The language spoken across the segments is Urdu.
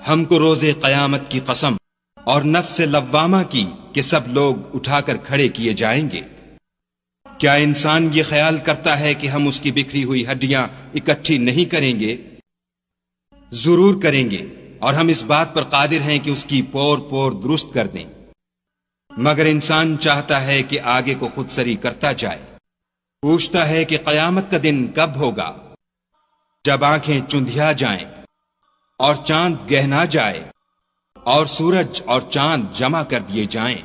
ہم کو روز قیامت کی قسم اور نفس لوامہ کی کہ سب لوگ اٹھا کر کھڑے کیے جائیں گے۔ کیا انسان یہ خیال کرتا ہے کہ ہم اس کی بکھری ہوئی ہڈیاں اکٹھی نہیں کریں گے؟ ضرور کریں گے، اور ہم اس بات پر قادر ہیں کہ اس کی پور پور درست کر دیں، مگر انسان چاہتا ہے کہ آگے کو خود سری کرتا جائے۔ پوچھتا ہے کہ قیامت کا دن کب ہوگا، جب آنکھیں چندھیا جائیں اور چاند گہنا جائے اور سورج اور چاند جمع کر دیے جائیں۔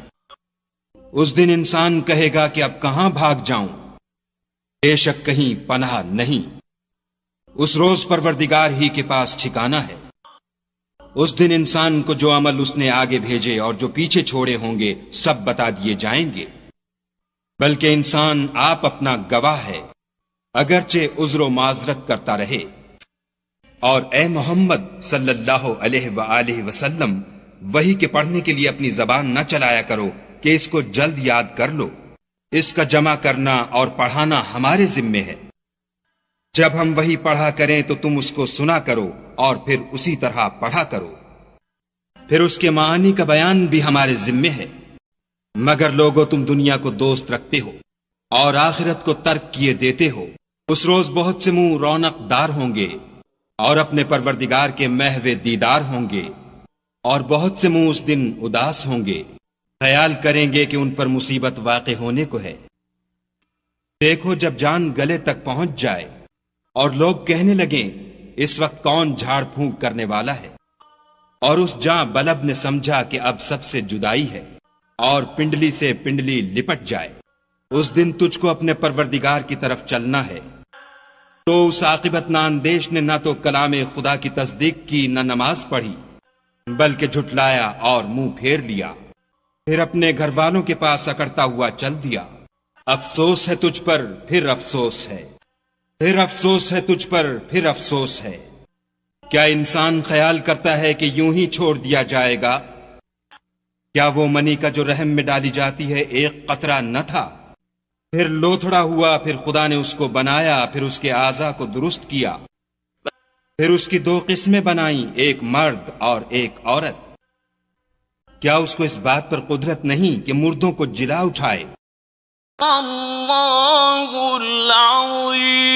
اس دن انسان کہے گا کہ اب کہاں بھاگ جاؤں، بے شک کہیں پناہ نہیں۔ اس روز پروردگار ہی کے پاس ٹھکانہ ہے۔ اس دن انسان کو جو عمل اس نے آگے بھیجے اور جو پیچھے چھوڑے ہوں گے سب بتا دیے جائیں گے، بلکہ انسان آپ اپنا گواہ ہے، اگرچہ عذر و معذرت کرتا رہے۔ اور اے محمد صلی اللہ علیہ وآلہ وسلم، وحی کے پڑھنے کے لیے اپنی زبان نہ چلایا کرو کہ اس کو جلد یاد کر لو، اس کا جمع کرنا اور پڑھانا ہمارے ذمے ہے۔ جب ہم وحی پڑھا کریں تو تم اس کو سنا کرو اور پھر اسی طرح پڑھا کرو، پھر اس کے معانی کا بیان بھی ہمارے ذمے ہے۔ مگر لوگو تم دنیا کو دوست رکھتے ہو اور آخرت کو ترک کیے دیتے ہو۔ اس روز بہت سے منہ رونق دار ہوں گے اور اپنے پروردگار کے محو دیدار ہوں گے، اور بہت سے منہ اس دن اداس ہوں گے، خیال کریں گے کہ ان پر مصیبت واقع ہونے کو ہے۔ دیکھو جب جان گلے تک پہنچ جائے اور لوگ کہنے لگیں اس وقت کون جھاڑ پھونک کرنے والا ہے، اور اس جاں بلب نے سمجھا کہ اب سب سے جدائی ہے اور پنڈلی سے پنڈلی لپٹ جائے، اس دن تجھ کو اپنے پروردگار کی طرف چلنا ہے۔ تو اس عاقبت ناندیش نے نہ تو کلام خدا کی تصدیق کی نہ نماز پڑھی، بلکہ جھٹلایا اور منہ پھیر لیا، پھر اپنے گھر والوں کے پاس اکڑتا ہوا چل دیا۔ افسوس ہے تجھ پر پھر افسوس ہے، پھر افسوس ہے تجھ پر پھر افسوس ہے۔ کیا انسان خیال کرتا ہے کہ یوں ہی چھوڑ دیا جائے گا؟ کیا وہ منی کا جو رحم میں ڈالی جاتی ہے ایک قطرہ نہ تھا؟ پھر لوتھڑا ہوا، پھر خدا نے اس کو بنایا، پھر اس کے اعضاء کو درست کیا، پھر اس کی دو قسمیں بنائیں، ایک مرد اور ایک عورت۔ کیا اس کو اس بات پر قدرت نہیں کہ مردوں کو جلا اٹھائے؟ اللہ العظیم۔